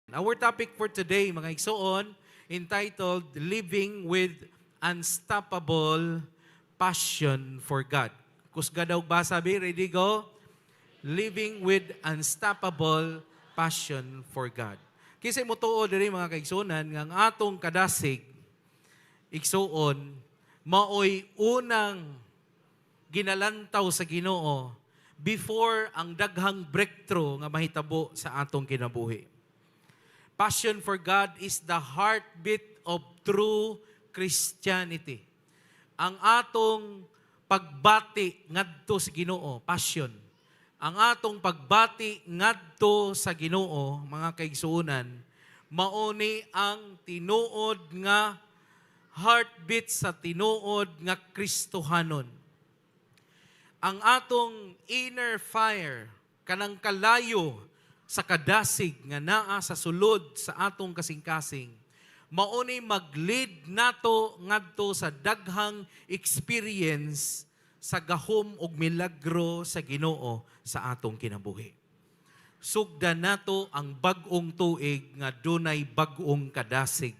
Our topic for today, mga igsoon, entitled Living with Unstoppable Passion for God. Kusga daw basa, ready go? Living with Unstoppable Passion for God. Kasi mo tuo diri mga kaigsunan, nga ang atong kadasig, igsoon, maoy unang ginalantaw sa Ginoo before ang daghang breakthrough nga mahitabo sa atong kinabuhi. Passion for God is the heartbeat of true Christianity. Ang atong pagbati ngadto sa Ginoo, passion. Ang atong pagbati ngadto sa Ginoo, mga kaigsuonan, mauni ang tinuod nga heartbeat sa tinuod nga Kristohanon. Ang atong inner fire, kanang kalayo sa kadasig nga naa sa sulod sa atong kasing-kasing, mauni mag-lead nato ngadto sa daghang experience sa gahom og milagro sa Ginoo sa atong kinabuhi. Sugdan nato ang bag-ong tuig nga dunay bag-ong kadasig,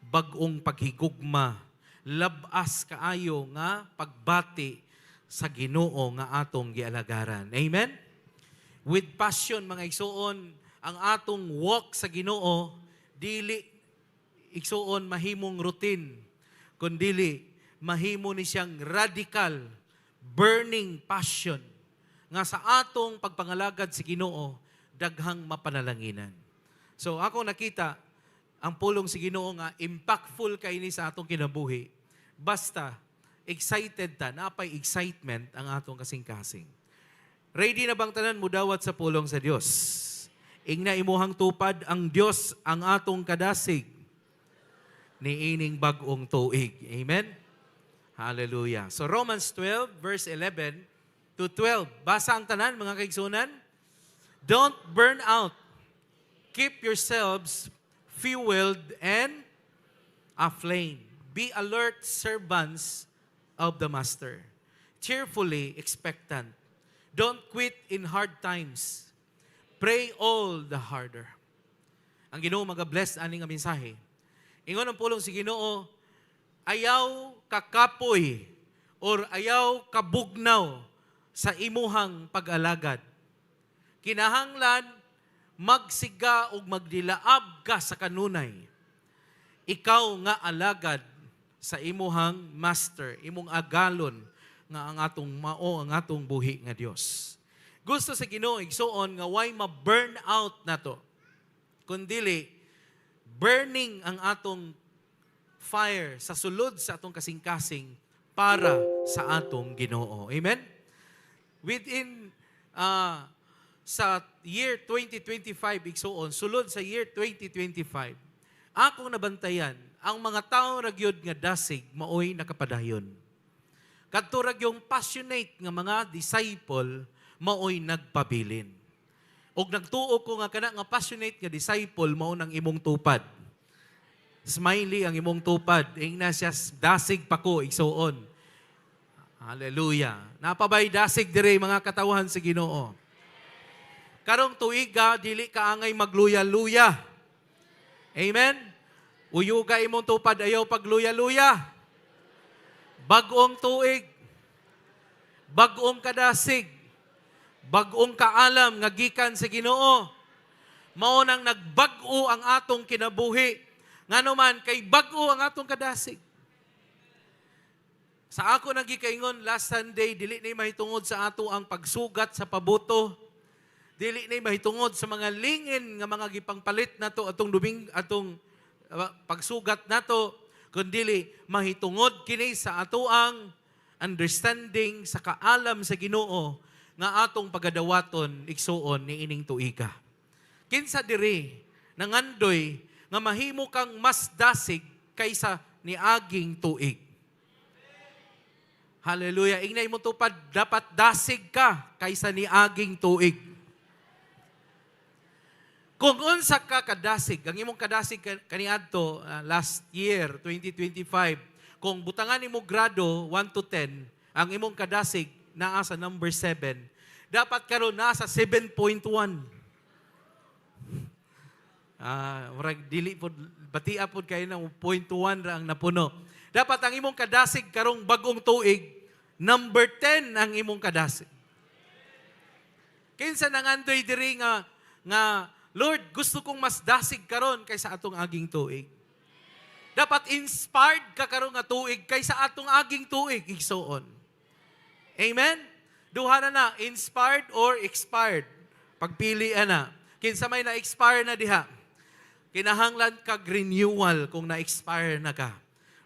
bag-ong paghigugma, labas kaayo nga pagbati sa Ginoo nga atong gialagaran. Amen? With passion, mga igsuon, ang atong walk sa Ginoo, dili igsuon mahimong routine, kundili mahimo ni siyang radical, burning passion, nga sa atong pagpangalagad sa Ginoo, daghang mapanalanginan. So ako nakita, ang pulong sa Ginoo nga, impactful kaini sa atong kinabuhi. Basta, excited ta, napay excitement ang atong kasing-kasing. Ready na bang tanan mo dawat sa pulong sa Dios? Ingna imuhang tupad ang Dios ang atong kadasig ni ining bag-ong tuig. Amen? Hallelujah. So Romans 12 verse 11 to 12. Basa ang tanan mga kaigsunan. Don't burn out. Keep yourselves fueled and aflame. Be alert servants of the Master. Cheerfully expectant. Don't quit in hard times. Pray all the harder. Ang Ginoo mag-bless aning nga mensahe. Ingon ang pulong si Ginoo, ayaw kakapoy or ayaw kabugnaw sa imuhang pag-alagad. Kinahanglan magsiga og magdilaab ka sa kanunay. Ikaw nga alagad sa imuhang master, imong agalon nga ang atong mao, ang atong buhi nga Dios. Gusto sa Ginoo igsuon nga why ma-burn out nato. Kundili burning ang atong fire sa sulod sa atong kasing-kasing para sa atong Ginoo. Amen? Within sa year 2025 igsuon, sulod sa year 2025, akong nabantayan ang mga tawo ragyod nga dasig maoy nakapadayon. Kadto yung passionate nga mga disciple maoy nagpabilin. Og nagtuo ko nga kana nga passionate nga disciple mao nang imong tupad. Smiley ang imong tupad, ingna siya dasig pa ko igsuon. Hallelujah. Napabay dasig dire mga katawhan sa Ginoo. Karong tuiga dili ka angay magluya-luya. Amen. Uyuga imong tupad ayaw pagluya-luya. Bag-ong tuig, bag-ong kadasig, bag-ong kaalam nga gikan sa Ginoo. Mao nang nagbag-o ang atong kinabuhi. Ngano man kay bag-o ang atong kadasig. Sa ako nang gikaingon last Sunday, dili na mahitungod sa ato ang pagsugat sa pabuto. Dili na mahitungod sa mga lingin nga mga gipangpalit nato atong pagsugat nato. Kundili mahitungod kini sa atoang understanding sa kaalam sa Ginoo nga atong pagadawaton igsuon ni ining tuiga. Kinsa diri nangandoy nga mahimo kang mas dasig kaysa ni aging tuig. Hallelujah. Ingnay mo tupad dapat dasig ka kaysa ni aging tuig. Kung unsa ka kadasig, ang imong kadasig kaniadto last year, 2025, kung butangan nimo grado 1 to 10, ang imong kadasig naa sa number 7, dapat karon nasa 7.1. Murag dili pod batia pod kayo ng 0.1 ra ang napuno. Dapat ang imong kadasig karong bagong tuig, number 10 ang imong kadasig. Kinsa nang andoy diri nga Lord, gusto kong mas dasig karon kaysa atong aging tuig. Dapat inspired ka karon nga tuig kaysa atong aging tuig, igsuon. Amen? Duha na, inspired or expired. Pagpilian na. Kinsa may na-expire na diha. Kinahanglan kag renewal kung na-expire na ka.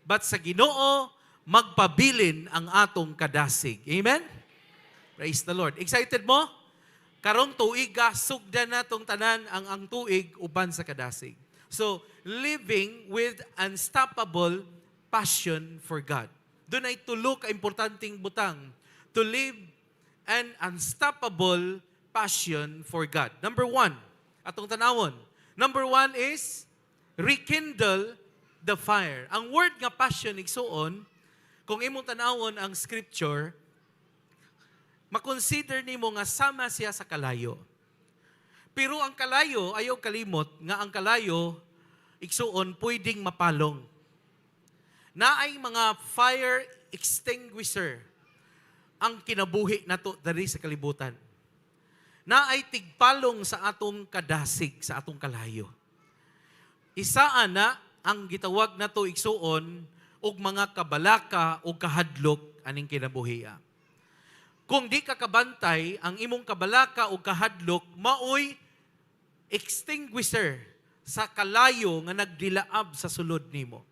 But sa Ginoo, magpabilin ang atong kadasig. Amen? Praise the Lord. Excited mo? Karong tuig sugdan na tong tanan ang tuig uban sa kadasig. So, living with unstoppable passion for God. Doon ay tulo ka importanteng butang. To live an unstoppable passion for God. Number 1, atong tanawon. Number 1 is rekindle the fire. Ang word nga passion igsuon, kung imong tanawon ang scripture, makonsider nimo nga sama siya sa kalayo. Pero ang kalayo, ayaw kalimot nga ang kalayo igsuon pwedeng mapalong. Naay mga fire extinguisher ang kinabuhi nato diri sa kalibutan. Naay tigpalong sa atong kadasig, sa atong kalayo. Isaan na ang gitawag nato igsuon og mga kabalaka o kahadlok aning kinabuhiya. Kung di ka kabantay, ang imong kabalaka o kahadlok maoy extinguisher sa kalayo nga nagdilaab sa sulod nimo.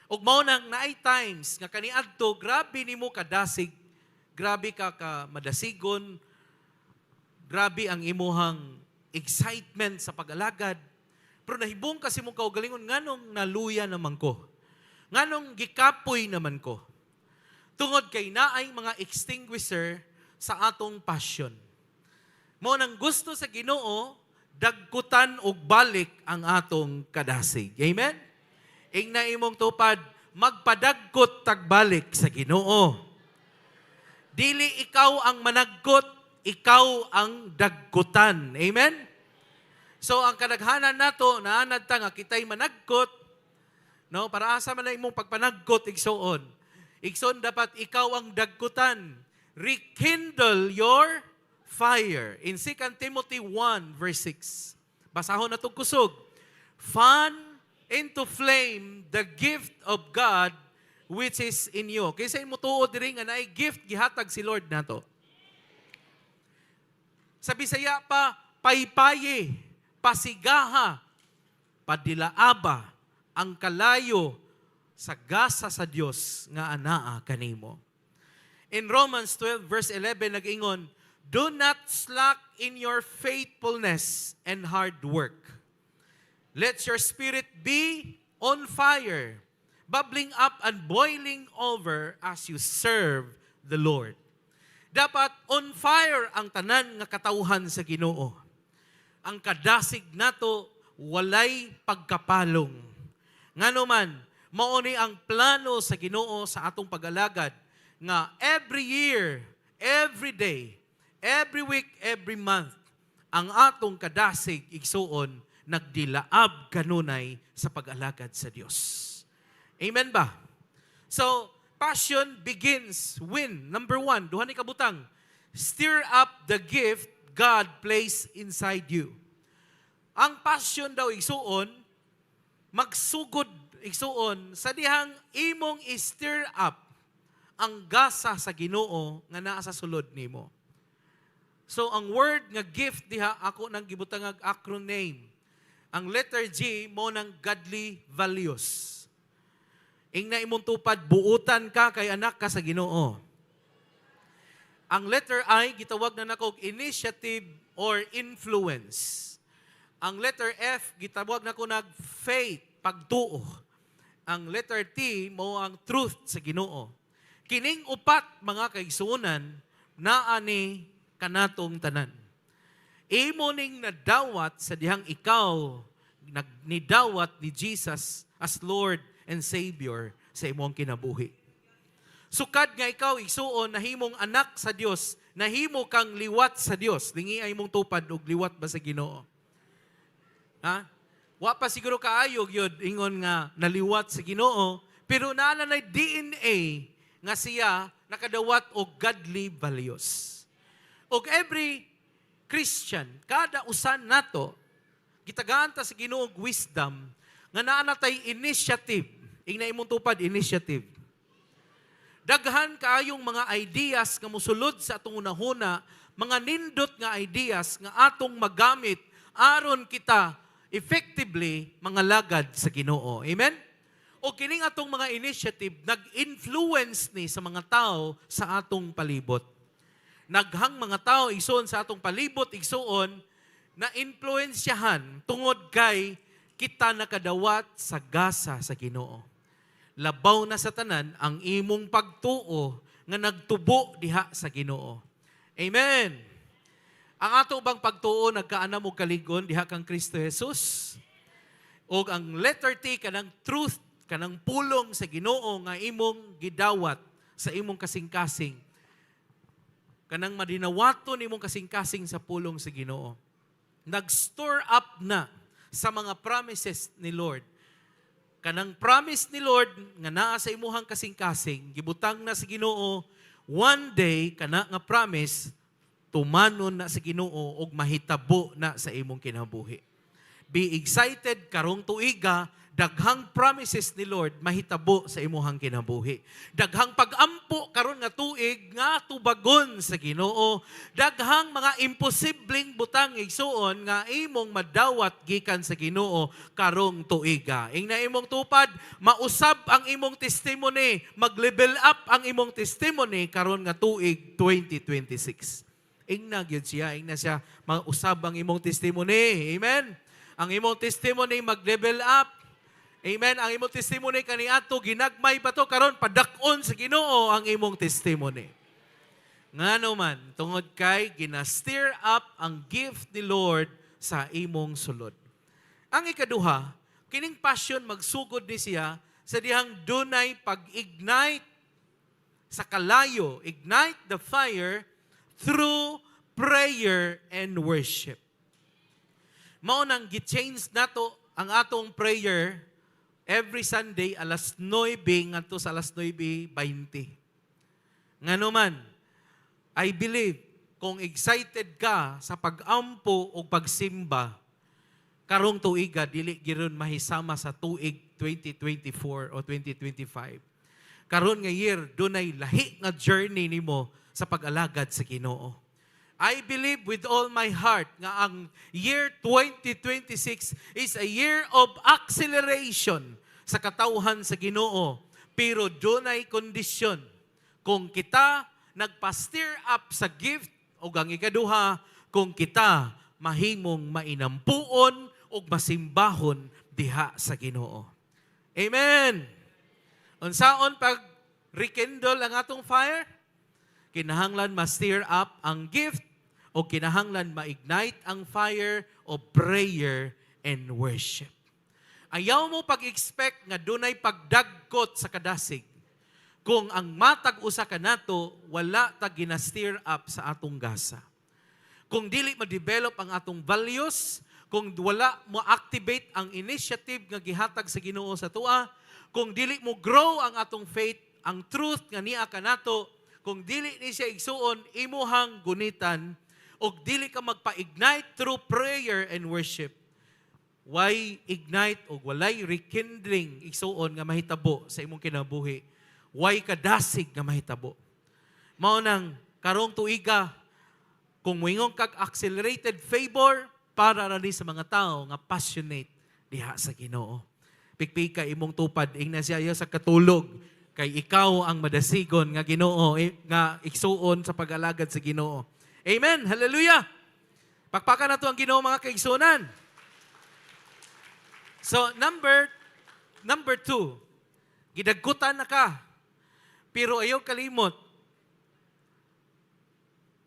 Ug mao nang naay times nga kaniadto grabe nimo kadasig, grabe ka madasigon, grabe ang imuhang excitement sa pag-alagad. Pero nahibong kasi mong kaugalingon, nganong naluya naman ko. Nganong gikapoy naman ko. Tungod kay naay mga extinguisher sa atong passion. Mo nang gusto sa Ginoo, dagkutan og balik ang atong kadasig. Amen? Ing na imong tupad, magpadagkot tagbalik sa Ginoo. Dili ikaw ang managkot, ikaw ang dagkutan. Amen? So, ang kadaghanan nato, naanad ta nga kita'y managkot, no? Para asa man na imong pagpanagkot, igsoon. Igsoon dapat ikaw ang dagkutan. Rekindle your fire. In 2 Timothy 1, verse 6. Basahon na itong kusog. Fan into flame the gift of God which is in you. Kaysa imo tuod diri nga naay gift gihatag si Lord nato. Sa Bisaya pa, paypaye, pasigaha, padilaaba, ang kalayo sa gasa sa Dios nga anaa kanimo. In Romans 12 verse 11 nag-ingon, do not slack in your faithfulness and hard work. Let your spirit be on fire, bubbling up and boiling over as you serve the Lord. Dapat on fire ang tanan nga katawhan sa Ginoo. Ang kadasig nato walay pagkapalong. Ngano man, mao ni ang plano sa Ginoo sa atong pag-alagad nga every year, every day, every week, every month, ang atong kadasig igsuon nagdilaab kanunay sa pag-alagad sa Dios. Amen ba? So, passion begins when, number 1, duha ni kabutang, stir up the gift God placed inside you. Ang passion daw igsuon, magsugod igsuon sa dihang imong i-stir up ang gasa sa Ginoo nga naa sa sulod nimo. So ang word nga gift diha ako nang gibutang acronym. Ang letter G mo ng godly values. Ing na imong tupad buutan ka kay anak ka sa Ginoo. Ang letter I gitawag na nako initiative or influence. Ang letter F gitawag nako nag faith, pagtuo. Ang letter T mo ang truth sa Ginoo. Kining upat mga kaigsuonan naa ni kanatong tanan. Imo ning nadawat sa dihang ikaw nidawat ni Jesus as Lord and Savior sa imong kinabuhi. Sukad nga ikaw igsuon nahimong anak sa Dios, nahimo kang liwat sa Dios. Lingi ay mong tupad og liwat ba sa Ginoo? Ha? Wa pa siguro kaayog yun, ingon nga naliwat sa Ginoo, pero naana na DNA nga siya nakadawat og godly values. Og every Christian, kada usan nato, gitagaan ta sa Ginoo og wisdom, nga naana tay initiative, ingna imong tupad initiative. Daghan kaayong mga ideas nga mosulod sa atong unahuna, mga nindot nga ideas nga atong magamit aron kita effectively mga lagad sa Ginoo. Amen? O kining atong mga initiative nag-influence ni sa mga tao sa atong palibot. Naghang mga tao igsoon sa atong palibot igsoon na influensyahan tungod kay kita nakadawat sa gasa sa Ginoo. Labaw na sa tanan ang imong pagtuo nga nagtubo diha sa Ginoo. Amen. Ang ato bang pagtuo nagkaanam og kaligon diha kang Kristo Jesus? O ang letter T kanang truth, kanang pulong sa Ginoo nga imong gidawat sa imong kasing-kasing. Kanang madinawaton imong kasing-kasing sa pulong sa Ginoo. Nag-store up na sa mga promises ni Lord. Kanang promise ni Lord nga naa sa imuhang kasing-kasing, gibutang na sa Ginoo, one day kana nga promise tumanon na sa Ginoo ug mahitabo na sa imong kinabuhi. Be excited karong tuiga, daghang promises ni Lord mahitabo sa imong kinabuhi. Daghang pag-ampo karon nga tuig nga tubagon sa Ginoo. Daghang mga imposibleng butang igsuon nga imong madawat gikan sa Ginoo karong tuiga. Ingna imong tupad, mausab ang imong testimony, mag-level up ang imong testimony karon nga tuig 2026. Ingna gyud siya, ingna siya mausab ang imong testimony. Amen. Ang imong testimony mag-level up. Amen. Ang imong testimony kaniadto ginagmay pa to karon padak-on sa Ginoo ang imong testimony. Ngano man tungod kay gina-stir up ang gift ni Lord sa imong sulod. Ang ikaduha, kining passion magsugod ni siya sa dihang dunay pag-ignite sa kalayo, ignite the fire through prayer and worship. Mao nang gi-change nato ang atong prayer every Sunday alas 9 ngadto sa alas 9:20. Ngano man, I believe kung excited ka sa pag-ampo o pagsimba karong tuiga dili giron mahisama sa tuig 2024 o 2025. Karon nga year dunay lahi nga journey nimo sa pag-alagad sa Ginoo. I believe with all my heart nga ang year 2026 is a year of acceleration sa katawhan sa Ginoo. Pero dunay kondisyon. Kung kita nagpa-stir up sa gift o ang ikaduha, kung kita mahimong mainampuon o masimbahon diha sa Ginoo. Amen! Unsaon pag rekindle ang atong fire? Kinahanglan ma-stir up ang gift o kinahanglan ma-ignite ang fire of prayer and worship. Ayaw mo pag-expect nga dunay pagdagkot sa kadasig kung ang matag usa ka nato wala ta gina-stir up sa atong gasa. Kung dili ma-develop ang atong values, kung wala mo activate ang initiative nga gihatag sa Ginoo sa tua, kung dili mo grow ang atong faith, ang truth nga niya ka nato, kung dili ni siya igsuon imuhang gunitan o dili ka magpa-ignite through prayer and worship, why ignite o walay rekindling igsuon nga mahitabo sa imong kinabuhi, why kadasig nga mahitabo. Mao nang karong tuiga kung moingon kag accelerated favor para ra sa mga tao nga passionate diha sa Ginoo. Pikpika imong tupad ingna siya sa katulog. Kay ikaw ang madasigon nga Ginoo, nga igsuon sa pag-alagad sa Ginoo. Amen! Hallelujah! Pakpakan na to ang Ginoo mga kaigsunan. So, number 2, gidagkutan na ka, pero ayaw kalimot,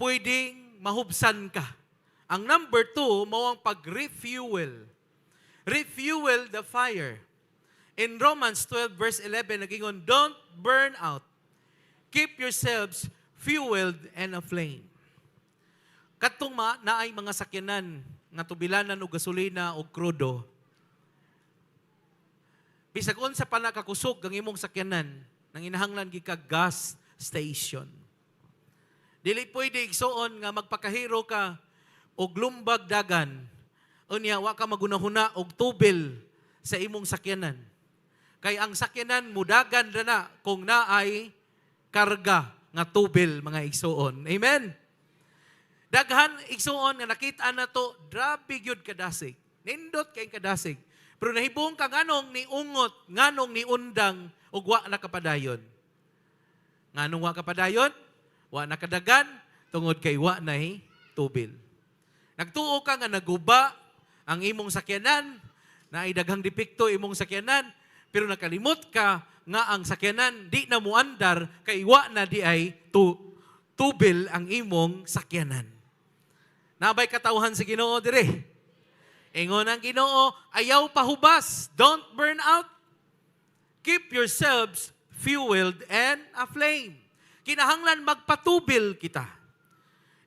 pwedeng mahubsan ka. Ang number 2, mao ang pag-refuel. Refuel the fire. In Romans 12 verse 11, nagingon, don't burn out. Keep yourselves fueled and aflame. Katong naay mga sakyanan nga tubilanan og gasolina o krudo, Bisag unsa pa nakakusog ang imong sakyanan, nang inahanglan gi ka gas station. Dili pwede igsuon nga magpakahiro ka og lumbag dagan, unya wa ka magunahuna og tubil sa imong sakyanan. Kay ang sakyanan mudagan ra na kung naay karga nga tubil mga igsuon. Amen. Daghan igsuon nga nakita na to, grabe gyud kadasig. Nindot kay kadasig. Pero nahibong ka nganong ni ungot, nganong ni undang ug wa na kapadayon. Nganong wa kapadayon? Wa na kadagan tungod kay wa nay tubil. Nagtuo ka nga naguba ang imong sakyanan, na ay daghang depekto imong sakyanan, pero nakalimot ka nga ang sakyanan di na muandar kay wa na di ay tubil ang imong sakyanan. Nabay katawhan sa Ginoo dire. Ingon ang Ginoo, ayaw pahubas, don't burn out. Keep yourselves fueled and aflame. Kinahanglan magpatubil kita.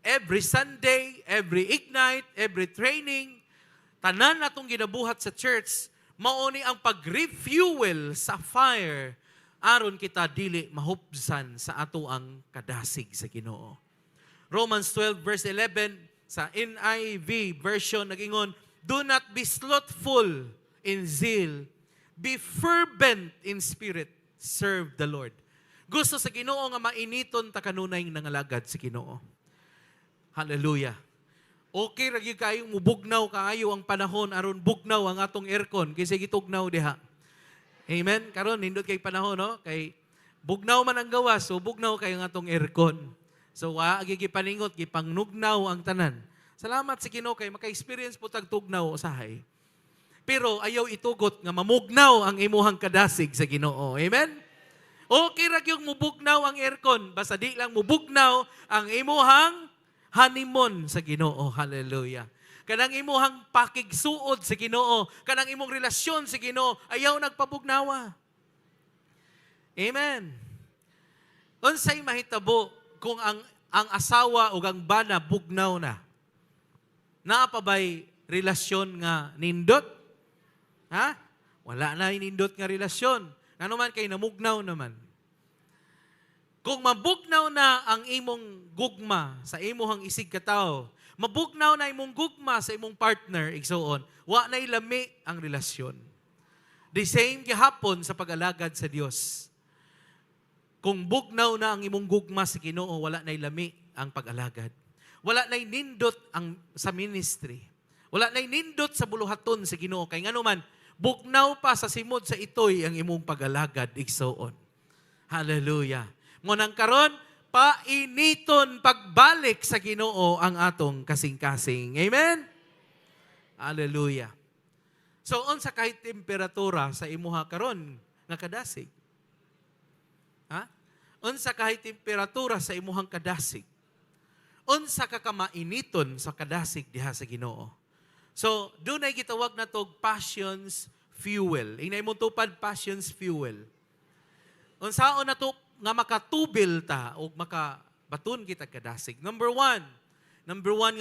Every Sunday, every ignite, every training, tanan natong ginabuhat sa church, mauni ang pag-refuel sa fire aron kita dili mahupsan sa ato ang kadasig sa Ginoo. Romans 12 verse 11 sa NIV version nagingon, do not be slothful in zeal, be fervent in spirit, serve the Lord. Gusto sa Ginoo nga mainiton ta kanunay nangalagad sa Ginoo. Hallelujah. Okay ra gyud kayong mubugnaw kaayo ang panahon aron bugnaw ang atong aircon kaysa gitugnaw diha. Amen. Karon nindot kay panahon no, kay bugnaw man ang gawas, so bugnaw kay ang atong aircon. So wa agi gipaningot gipangnugnaw ang tanan. Salamat sa Ginoo kay maka-experience po tag tugnaw usahay. Pero ayaw itugot nga mamugnaw ang imuhang kadasig sa Ginoo. Amen. Okay ra gyud mubugnaw ang aircon, basta di lang mubugnaw ang imuhang honeymoon sa Ginoo. Hallelujah. Kanang imuhang pakigsuod sa Ginoo, kanang imong relasyon sa Ginoo, ayaw nagpabugnawa. Amen. Unsay mahitabo kung ang asawa o ang bana bugnaw na? Naa pa ba'y relasyon nga nindot? Ha? Wala na nindot nga relasyon. Ano man kay namugnaw naman. Kung mabugnaw na ang imong gugma sa imuhang isig katao, mabugnaw na imong gugma sa imong partner, igsuon, wa na ilami ang relasyon. The same gihapon sa pag-alagad sa Dios. Kung bugnaw na ang imong gugma sa Ginoo, wala na ilami ang pag-alagad. Wala na nindot ang sa ministry. Wala na nindot sa buluhaton sa Ginoo. Kay ngano man, bugnaw pa sa simod sa itoy ang imong pag-alagad, igsuon. Hallelujah. Ngunang karon, painiton pagbalik sa Ginoo ang atong kasing-kasing. Amen? Hallelujah. So, unsa kahit temperatura sa imuha karon nga kadasig? Ha? Unsa kahit temperatura sa imuhang kadasig? Unsa ka kamainiton sa kadasig diha sa Ginoo? So, doon ay gitawag na tog passions fuel. Inay mo tupad passions fuel. Unsaon na to nga makatubil ta o makabaton kita kadasig. Number one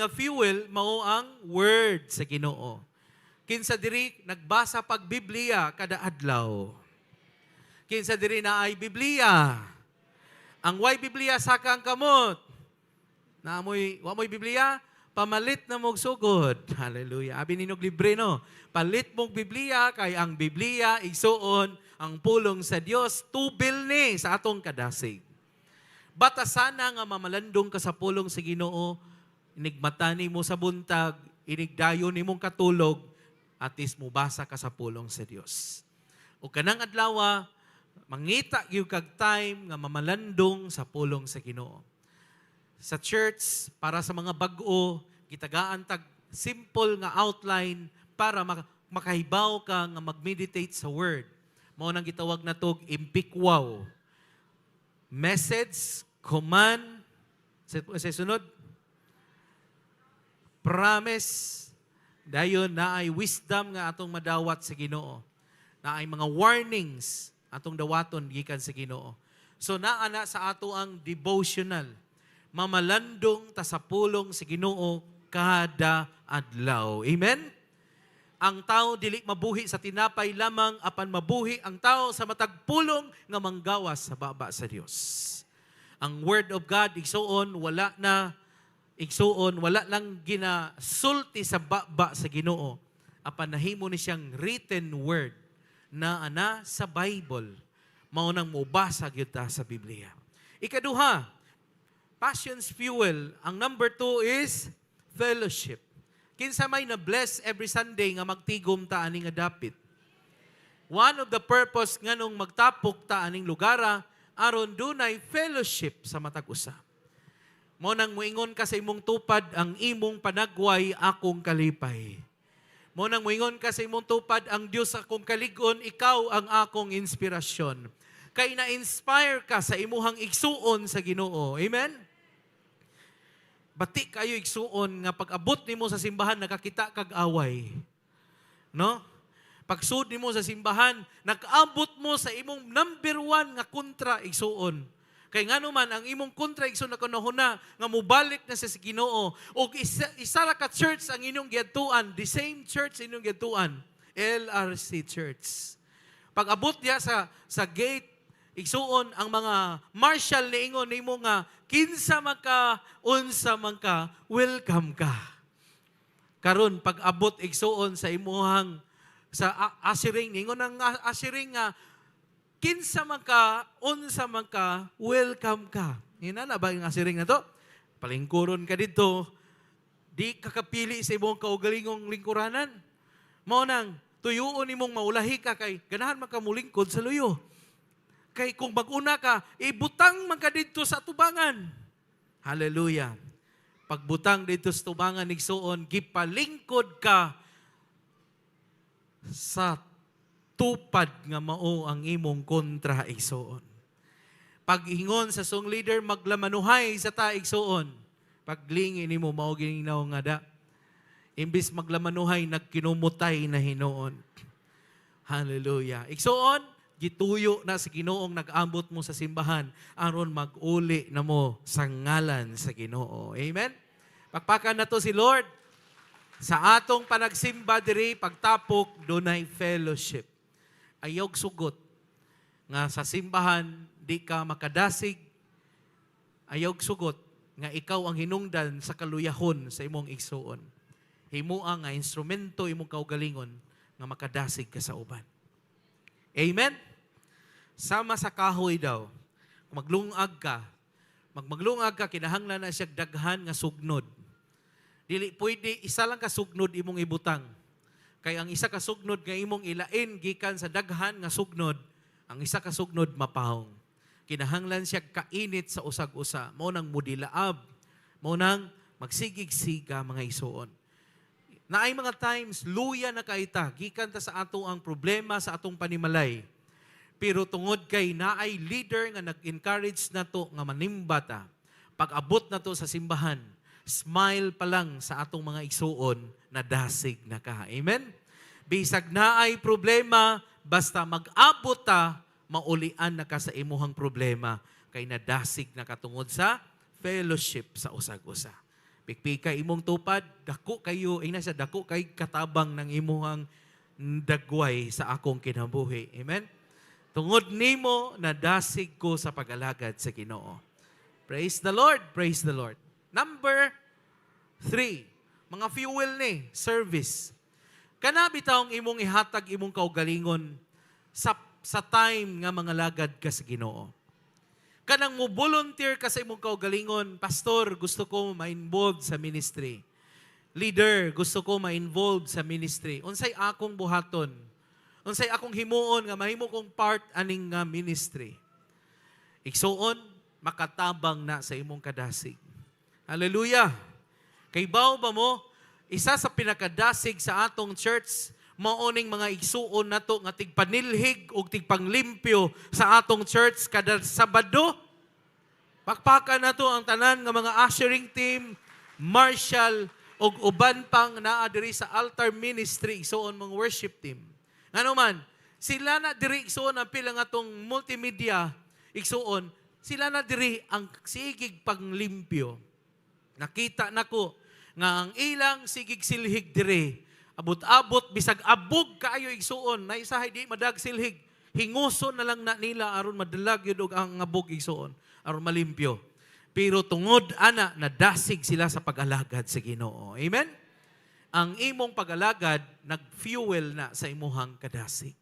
nga fuel mao ang word sa Ginoo. Kinsa diri nagbasa pag Biblia kada adlaw. Kinsa diri na ay Biblia. Ang way Biblia saka ang kamot. Wa mo'y Biblia, pamalit na mong sugod. Hallelujah. Abi ninog libre no. Palit mong Biblia kay ang Biblia igsuon ang pulong sa Dios tubil ni sa atong kadasig. Batasana nga mamalandong ka sa pulong sa Ginoo, inigmatan mo sa buntag, inigdayon nimong katulog, at is mubasa ka sa pulong sa Dios. O kanang adlaw, mangita gyud kag time nga mamalandong sa pulong sa Ginoo. Sa church, para sa mga bag-o, gitagaan tag simple nga outline para makahibaw ka nga mag-meditate sa word. Mao nang gitawag na tog impikwaw. Message, command, sa sunod, promise, dayon na ay wisdom nga atong madawat sa Ginoo. Na ay mga warnings atong dawaton gikan sa Ginoo. So naa na sa ato ang devotional. Mamalandong ta sa pulong sa Ginoo kada adlaw. Amen? ang tao dili mabuhi sa tinapay lamang, apan mabuhi ang tao sa matag pulong nga manggawas sa baba sa Dios. Ang Word of God, igsuon, wala lang ginasulti sa baba sa Ginoo. Apan nahimo ni siyang written word na ana sa Bible. Mao nang mobasa gyud ta sa Biblia. Ikaduha, passion's fuel. Ang number 2 is fellowship. Kinsa may na-bless every Sunday nga magtigom ta ani nga dapit. One of the purpose nganong magtapok ta aning lugara aron dunay fellowship sa matag usa. Mo nang moingon ka sa imong tupad ang imong panagway akong kalipay. Mo nang moingon ka sa imong tupad ang Dios akong kaligon, ikaw ang akong inspirasyon. Kay na-inspire ka sa imuhang igsuon sa Ginoo. Amen? Bati kayo igsuon nga pag-abot nimo sa simbahan nakakita kag away. No? Pagsud nimo sa simbahan, nakaabot mo sa imong number 1 nga kontra igsuon. Kay ngano man ang imong kontra igsuon na kanahuna nga mobalik na sa Ginoo og isa ra ka church ang inyong giadtuan, the same church inyong giadtuan, LRC Church. Pag-abot diya sa gate igsuon ang mga marshal niingon nimo nga kinsa man ka, unsa man ka, welcome ka. Karon pag-abot igsuon sa imuhang sa asiring ningon ang asiring nga kinsa man ka, unsa man ka, welcome ka. Ina na ba ang asiring na to? Palingkuron ka dito. Di kakapili sa imong kaugalingong lingkuranan. Mao nang tuyuon nimong maulahi ka kay ganahan man ka mulingkod sa luyo. Kay kung mag-una ka, ibutang man ka dito sa tubangan. Hallelujah. Pagbutang dito sa tubangan, igsuon, gipalingkod ka sa tupad nga mao ang imong kontra, igsuon. Pag-ingon sa song leader, maglamanuhay sa ta, igsuon. Paglingin nimo mao gininaw nga da. Imbis maglamanuhay, nagkinumutay na hinoon. Hallelujah. Igsuon, gituyo na sa Ginoong nag-ambot mo sa simbahan aron mag-uli na mo sa ngalan sa Ginoo. Amen? Pakpakan na to si Lord. Sa atong panagsimba diri pagtapok dunay fellowship. Ayog sugot nga sa simbahan di ka makadasig. Ayog sugot nga ikaw ang hinungdan sa kaluyahon sa imong igsuon. Himua nga instrumento imong kaugalingon nga makadasig ka sa uban. Amen? Sama sa kahoy daw. Kung maglungag ka, kinahanglan na siya daghan nga sugnod. Dili pwede isa lang ka sugnod imong ibutang. Kay ang isa ka sugnod nga imong ilain gikan sa daghan nga sugnod, ang isa ka sugnod mapahong. Kinahanglan siya kainit sa usag-usa. Mao nang mudilaab. Mao nang magsigig-siga mga isuon. Naay mga times luya na kaita gikan ta sa ato ang problema sa atong panimalay. Pero tungod kay naay leader nga nag-encourage nato nga manimba ta, pag-abot nato sa simbahan, smile pa lang sa atong mga igsuon na dasig na ka. Amen? Bisag naay problema, basta mag-abot ta, maulian na ka sa imuhang problema kay nadasig na katungod sa fellowship sa usag-usa. Pikpika imong tupad, dako kayo, dako kay katabang ng imuhang dagway sa akong kinabuhi. Amen? Tungod nimo, nadasig ko sa pag-alagad sa Ginoo. Praise the Lord, praise the Lord. Number 3, mga fuel ni, service. Kana bitawng imong ihatag imong kaugalingon sa time nga mga lagad ka sa Ginoo. Kanang mo volunteer ka sa imong kaugalingon, pastor, gusto ko ma-involve sa ministry. Leader, gusto ko ma-involve sa ministry. Unsay akong buhaton? Unsay akong himuon nga mahimo kong part aning nga ministry. Igsuon, makatabang na sa imong kadasig. Hallelujah! Kay bao ba mo, isa sa pinakadasig sa atong church, maoning mga igsuon nato nga tigpanilhig o tigpanglimpyo sa atong church kada Sabado. Pakpakan nato ang tanan nga mga ushering team, marshal, og uban pang naa diri sa altar ministry, igsuon mga worship team. Ano man, sila na diri igsuon ang pila nga tong multimedia igsuon, sila na diri ang sigig panglimpyo. Nakita nako nga ang ilang sigig silhig diri Abot-abot, bisag abog kaayo igsuon, na isahay di madagsilhig, hinguso na lang na nila aron madalag yun og ang abog igsuon, aron malimpyo. Pero tungod ana, nadasig sila sa pag-alagad sa Ginoo. Amen? Ang imong pag-alagad, nag-fuel na sa imuhang kadasig.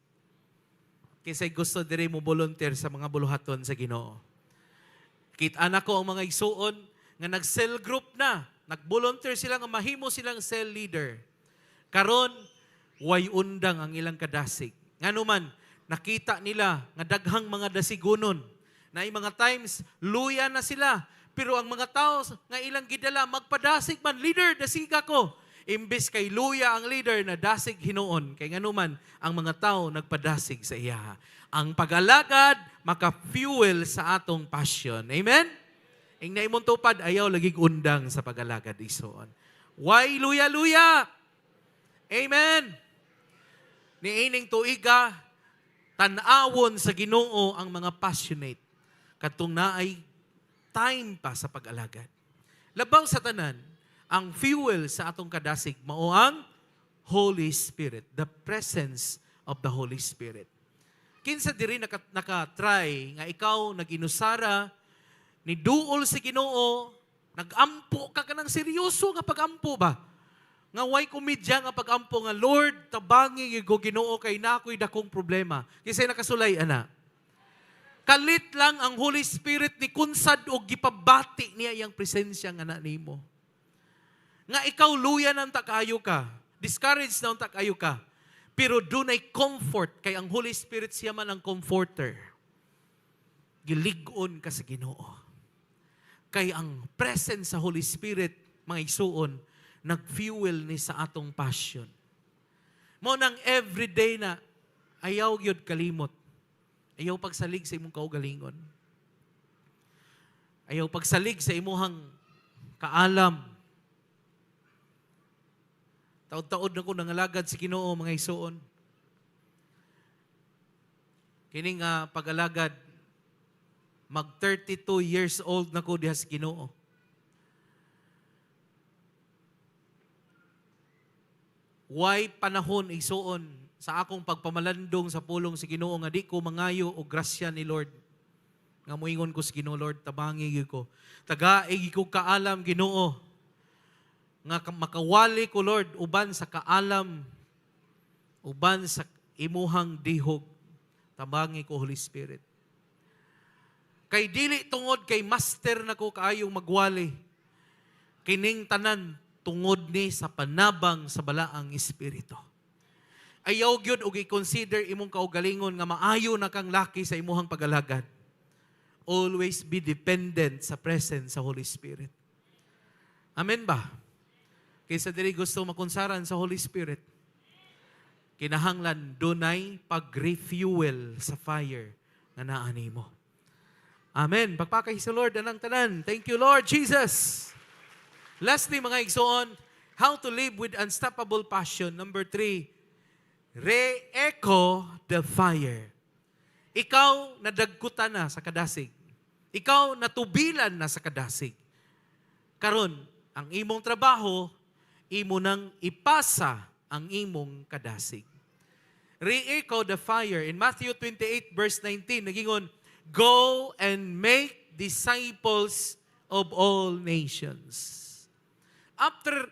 Kasi gusto dire mo volunteer sa mga buluhaton sa Ginoo. Kita na ko ang mga igsuon nga nag-cell group na, nag-volunteer sila nga mahimo silang cell leader. Karon, way undang ang ilang kadasig. Nganuman, nakita nila nga daghang mga dasigunon na mga times, luya na sila. Pero ang mga tao nga ilang gidala, magpadasig man, leader, dasiga ko. Imbes kay luya ang leader na dasig hinuon. Kay nganuman, ang mga tao nagpadasig sa iya. Ang pag-alagad, maka-fuel sa atong passion. Amen? Ing na imong tupad, ayaw laging undang sa pag-alagad isuon. Why luya-luya? Amen? Ni ining tuiga, tan-awon sa Ginoo ang mga passionate. Katong naay time pa sa pag-alagad. Labaw sa tanan, ang fuel sa atong kadasig mao ang Holy Spirit, the presence of the Holy Spirit. Kinsa diri naka-try nga ikaw nag-inusara ni duol sa Ginoo, nag-ampo ka kanang seryoso nga pag-ampo ba? Nga way komedya nga pag-ampo nga Lord, tabangi gyud ko Ginoo kay nakoy dakong problema. Kisay nakasulay ana. Kalit lang ang Holy Spirit ni kunsad o gipabati niya iyang presensya nga na nimo. Nga ikaw luya nang takayo ka, discouraged nang takayo ka, pero dunay comfort kay ang Holy Spirit siya man ang comforter. Gilig-on ka sa Ginoo. Kay ang presence sa Holy Spirit, mga igsuon, nag-fuel ni sa atong passion. Mo nang everyday na ayaw gyud kalimot. Ayaw pagsalig sa imong kaugalingon. Ayaw pagsalig sa imuhang kaalam. Taod-taod na ko nangalagad sa Ginoo mga igsuon. Kining pag-alagad, mag 32 years old na ko diha sa Ginoo. Why panahon igsuon sa akong pagpamalandong sa pulong sa Ginoo nga di ko mangayo og grasya ni Lord. Nga moingon ko sa Ginoo, Lord, tabangi gyud ko. Tagaig ko kaalam Ginoo. Nga makawali ko, Lord, uban sa kaalam, uban sa imuhang dihog. Tabangi ko, Holy Spirit. Kay dili tungod kay master na ko kaayong magwali. Kining tanan tungod ni sa panabang sa balaang espiritu. Ayaw gyud og i-consider imong kaugalingon nga maayo na kang laki sa imuhang pag-alagad. Always be dependent sa presence sa Holy Spirit. Amen ba? Kaysa diri gusto makunsaran sa Holy Spirit, kinahanglan dunay pag-refuel sa fire nga naa nimo. Amen. Pagpakay sa Lord anang tanan. Thank you, Lord Jesus. Lastly, mga igsoon, how to live with unstoppable passion. Number 3, re-echo the fire. Ikaw nadagkutan na sa kadasig. Ikaw natubilan na sa kadasig. Karon, ang imong trabaho, imo nang ipasa ang imong kadasig. Re-echo the fire. In Matthew 28 verse 19, nagingon, go and make disciples of all nations. After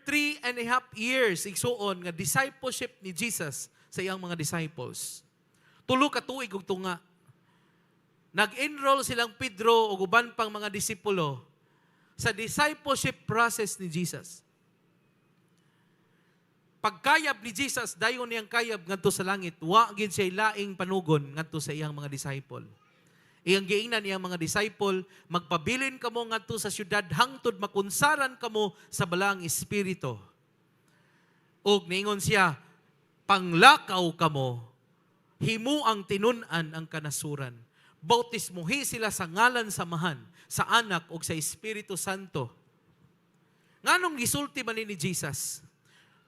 3.5 years, igsuon nga discipleship ni Jesus sa iyang mga disciples. Tulo ka tuig ug tunga. Nag-enroll silang Pedro ug uban pang mga disipulo sa discipleship process ni Jesus. Pagkayab ni Jesus, dayon niyang kayab ngadto sa langit, wa gid siya laing panugon ngadto sa iyang mga disciple. Iyang giingnan iyang mga disciple, magpabilin kamo ngadto sa syudad hangtod makunsaran kamo sa balang espiritu. Ug niingon siya, panglakaw kamo, himo ang tinun-an ang kanasuran. Bautismuhi sila sa ngalan samahan, sa anak ug sa Espiritu Santo. Nganong gisulti man ni Jesus?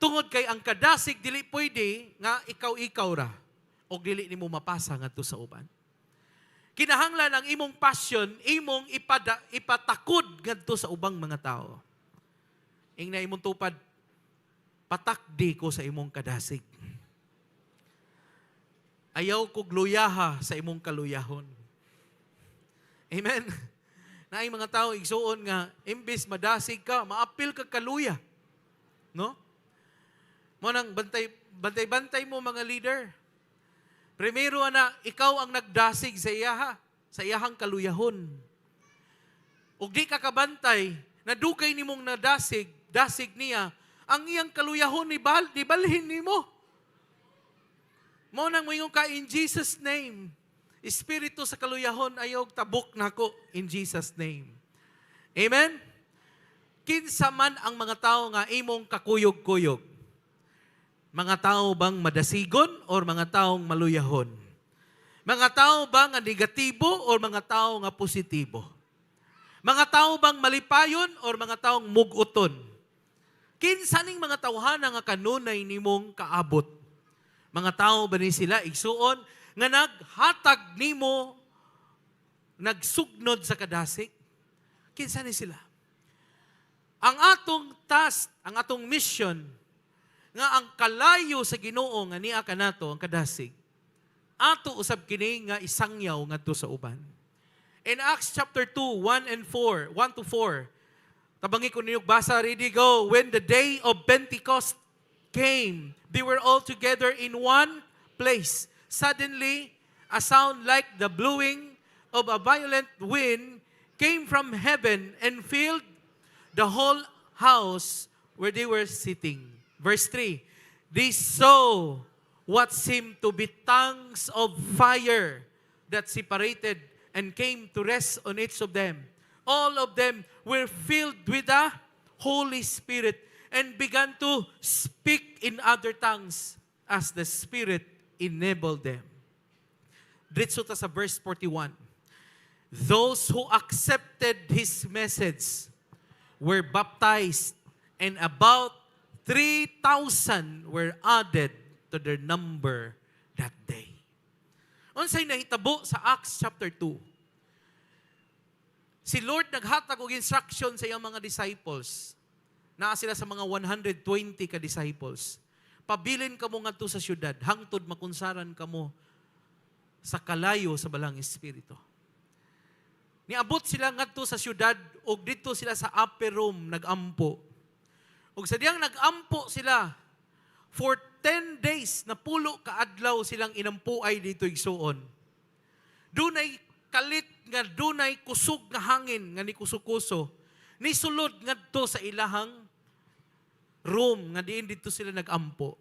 Tungod kay ang kadasig dili pwede nga ikaw-ikaw ra og dili nimo mapasa ngadto sa uban. Kinahanglan ang imong passion, imong ipatakod ngadto sa ubang mga tao. Ing na imong tupad, patakdi ko sa imong kadasig. Ayaw ko gluyaha sa imong kaluyahon. Amen? Na mga tao igsuon nga, imbis madasig ka, maapil ka kaluya. No? Mo nang bantay mo mga leader. Primero na, ikaw ang nagdasig sa iyahang kaluyahon. Ug di ka kabantay, na dugay nimong dasig niya, ang iyang kaluyahon ni balhin nimo. Mo nang moingon ka in Jesus name. Espiritu sa kaluyahon ayog tabok nako in Jesus name. Amen. Kinsa man ang mga tao nga imong kakuyog-kuyog? Mga tao bang madasigon o mga taong maluyahon? Mga tao bang nga negatibo o mga tao nga positibo? Mga tao bang malipayon o mga taong muguton? Kinsa ning mga tawhana nga kanunay nimong kaabot? Mga tao ba ni sila igsuon nga naghatag nimo, nagsugnod sa kadasig? Kinsa ni sila? Ang atong task, ang atong mission, nga ang kalayo sa Ginoo nga niya kanato ang kadasig, ato usab kini nga isangyaw ngadto sa uban. In Acts chapter 2, 1 to 4, tabangi ko ninyo, basa, ready, go. When the day of Pentecost came, they were all together in one place. Suddenly, a sound like the blowing of a violent wind came from heaven and filled the whole house where they were sitting. Verse 3, they saw what seemed to be tongues of fire that separated and came to rest on each of them. All of them were filled with the Holy Spirit and began to speak in other tongues as the Spirit enabled them. Diretso ta sa verse 41. Those who accepted His message were baptized, and about 3,000 were added to their number that day. Unsay nahitabo sa Acts chapter 2? Si Lord naghatag og instruction sa iyang mga disciples. Naa sila sa mga 120 ka disciples. Pabilin kamo ngadto sa syudad, hangtod makunsaran kamo sa kalayo sa balang espiritu. Niabot sila ngadto sa syudad ug didto sila sa upper room nagampo. Ug sa diyang nagampo sila for 10 days na pulo ka adlaw silang inampuay dito igsuon. Dunay kalit nga dunay kusog nga hangin nga ni kusukuso. Nisulod ngadto sa ilahang room nga diin dito sila nagampo.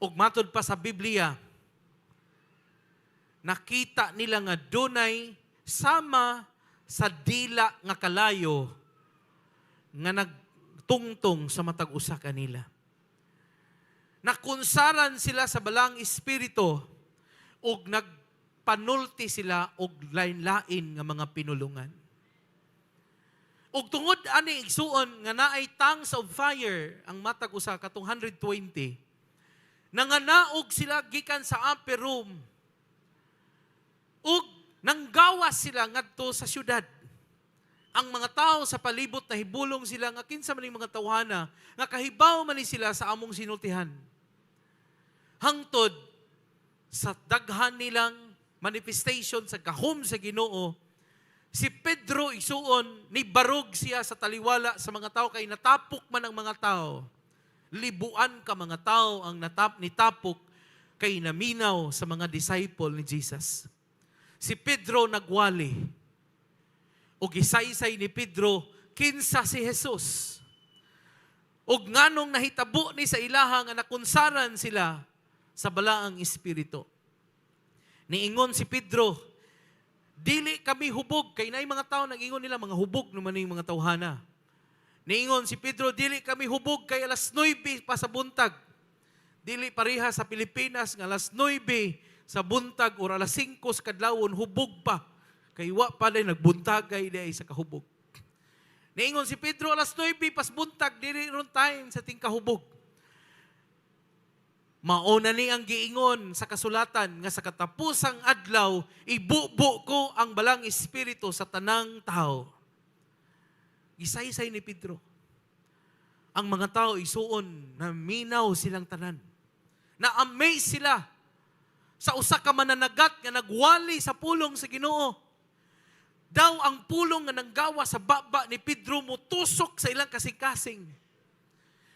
Ug matod pa sa Biblia, nakita nila nga dunay sama sa dila nga kalayo nga nagtungtong sa matag usa kanila. Nakunsaran sila sa balang espiritu ug nagpanulti sila og lain-lain nga mga pinulungan. Ug tungod ani igsuon nga naay tongues of fire ang matag usa katong 120, nanganaog sila gikan sa upper room ug nanggawas sila ngadto sa syudad. Ang mga tao sa palibot na hibulong sila nga kinsa man ning mga tawhana nga kahibaw man ni sila sa among sinultihan. Hangtod sa daghan nilang manifestation sa gahom sa Ginoo, si Pedro isuon ni barog siya sa taliwala sa mga tao kay natapok man ang mga tao. Libuan ka mga tao ang nitapok kay naminaw sa mga disciple ni Jesus. Si Pedro nagwali. O gisaysay ni Pedro, kinsa si Jesus. O nganong nahitabo ni sa ilaha nga nakunsaran sila sa balaang espiritu. Niingon si Pedro, dili kami hubog. Kay naay mga tao nag-ingon nila, mga hubog naman yung mga tawhana. Niingon si Pedro, dili kami hubog kay alas 9 pa sa buntag. Dili pareha sa Pilipinas nga alas 9 sa buntag o alas 5 sa kadlawon, hubog pa. Kay wa pa din nagbuntagay di sa kahubog. Niingon si Pedro, alas 9 pas buntag, dili ron time sa ting kahubog. Mauna ni ang giingon sa kasulatan nga sa katapusang adlaw, ibubo ko ang balang espiritu sa tanang tao. Gisaysay ni Pedro. ang mga tao isuon na minaw silang tanan. Na-amaze sila sa usa ka mananagat nga nagwali sa pulong sa Ginoo. Daw ang pulong nga nanggawa sa baba ni Pedro mutusok sa ilang kasing-kasing.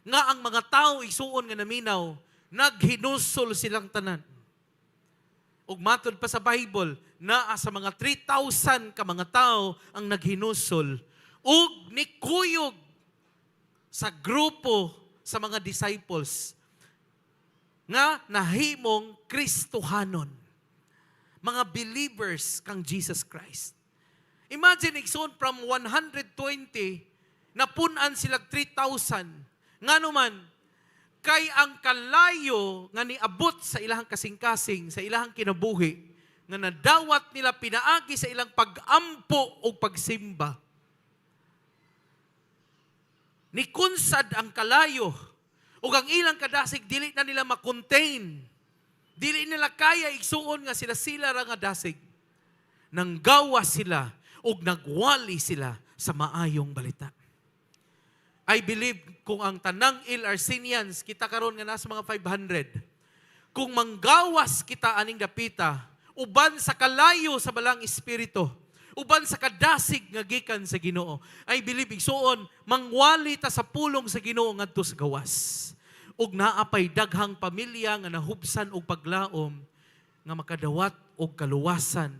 Nga ang mga tao isuon nga naminaw, naghinusol silang tanan. Ug matod pa sa Bible, naa sa mga 3,000 ka mga tao ang naghinusol ug nikuyog sa grupo sa mga disciples nga nahimong Kristohanon. Mga believers kang Jesus Christ. Imagine, igsoon from 120, napunan sila 3,000. Nga naman, kay ang kalayo nga niabot sa ilang kasing-kasing, sa ilang kinabuhi, nga nadawat nila pinaagi sa ilang pag-ampo o pagsimba. Nikunsad ang kalayo, o ang ilang kadasig, dili na nila makontain. Dili nila kaya igsuon nga sila ra nga dasig. Nanggawa sila, o nagwali sila sa maayong balita. I believe kung ang tanang Ilarcinians, kita karon nga nasa mga 500, kung manggawas kita aning dapita, uban sa kalayo sa balang espiritu, uban sa kadasig nga gikan sa Ginoo, I believe igsuon, mangwali ta sa pulong sa Ginoo ngadto sa gawas. Ug naapay daghang pamilya nga nahubsan og paglaom, nga makadawat og kaluwasan,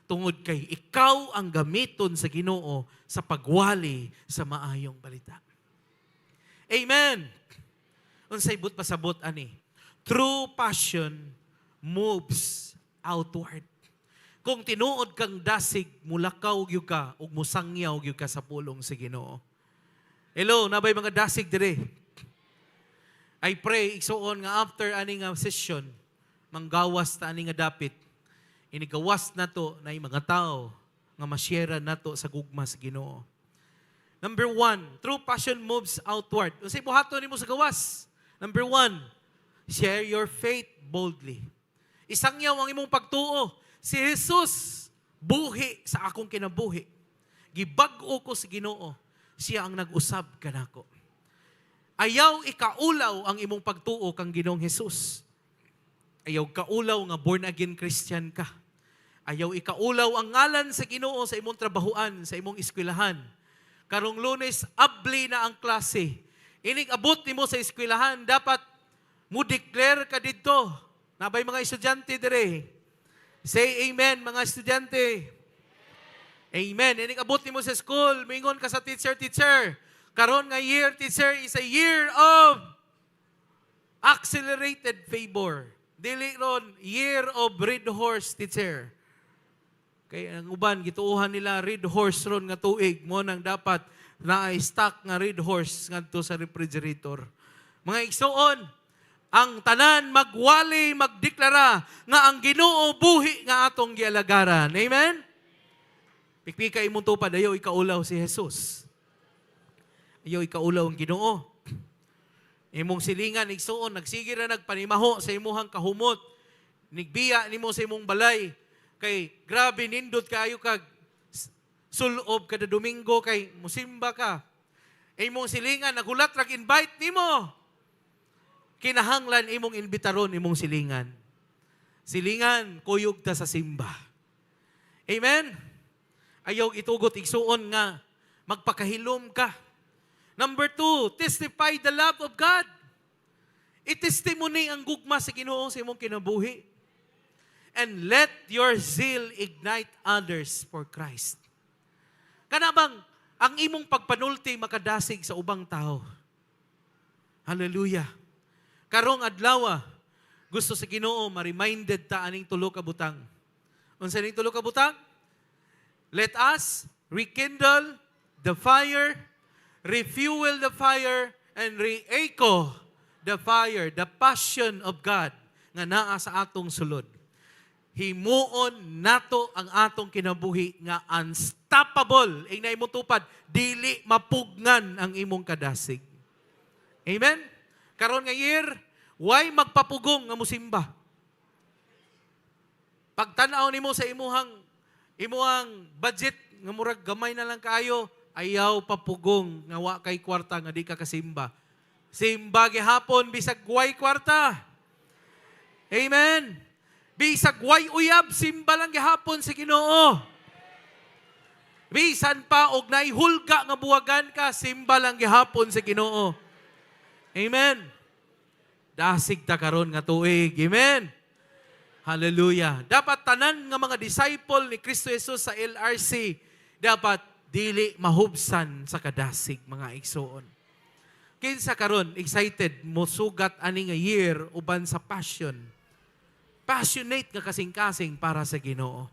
tungod kay ikaw ang gamiton sa Ginoo sa pagwali sa maayong balita. Amen. Unsay but pasabot ani? True passion moves outward. Kung tinuod kang dasig, mulakaw gyud ka ug musangyaw gyud ka sa pulong sa Ginoo. Hello, nabay mga dasig dire. I pray igsuon nga after ani nga session, manggawas ta ani nga dapit. Inigawas nato na mga tao nga masyera nato sa gugma sa Ginoo. Number 1, true passion moves outward. Unsay buhaton nimo sa gawas? Number 1, share your faith boldly. Isangyaw ang imong pagtuo. Si Jesus, buhi sa akong kinabuhi. Gibag-o ko sa Ginoo. Siya ang nag-usab kanako. Ayaw ikaulaw ang imong pagtuo kang Ginoong Jesus. Ayaw kaulaw nga born again Christian ka. Ayaw ikaulaw ang ngalan sa Ginoo sa imong trabahuan, sa imong eskwelahan. Karong Lunes, abli na ang klase. Inig abot nimo sa eskwelahan, dapat mo declare ka dito. Nabay mga estudyante dire. Say amen, mga estudyante. Amen. Inig abot nimo sa school, mingon ka sa teacher. Karon nga year, teacher, is a year of accelerated favor. Dili ron, year of red horse, teacher. Kaya ang uban, gituuhan nila red horse ron nga tuig, mo nang dapat na-stock nga red horse ngadto sa refrigerator. Mga igsuon, ang tanan magwali, magdeklara nga ang Ginoo buhi nga atong gialagaran. Amen? Pikpika imong tupad, ayaw ikaulaw si Jesus. Ayaw ikaulaw ang Ginoo. Imong silingan, igsuon, nagsige ra nagpanimaho sa imuhang kahumot. Nigbiya nimo sa imong balay. Kay grabe nindot kayo kag sulob kada Domingo kay musimba ka. Imong silingan nagulat rag invite nimo. Kinahanglan imong imbitaron imong silingan. Silingan kuyog ta sa simba. Amen. Ayaw itugot igsuon nga magpakahilom ka. Number 2, testify the love of God. I-testimony ang gugma sa Ginoo sa imong kinabuhi. And let your zeal ignite others for Christ. Kanabang ang imong pagpanulti makadasig sa ubang tao. Hallelujah. Karong adlaw, gusto sa Ginoo ma-reminded ta aning tulo ka butang. Unsa ning tulo ka butang? Let us rekindle the fire, refuel the fire, and re-echo the fire, the passion of God nga naa sa atong sulod. Himuon nato ang atong kinabuhi nga unstoppable. Ay na imong tupad, dili mapugnan ang imong kadasig. Amen? Karon nga year, why magpapugong nga musimba? Pagtanaw nimo sa imuhang budget nga murag gamay na lang kaayo, ayaw papugong nga wa kay kwarta nga di ka kasimba. Simba gihapon bisag way kwarta. Amen. Bisag way uyab, simba lang gihapon sa Ginoo. Bisan pa og naihulga nga buwagan ka, simba lang gihapon sa Ginoo. Amen. Dasig ta karon nga tuig. Amen. Hallelujah. Dapat tanan nga mga disciple ni Kristo Jesus sa LRC dapat dili mahubsan sa kadasig mga igsoon. Kinsa karon excited mo sugat ani nga year uban sa passion. Passionate nga kasing-kasing para sa Ginoo.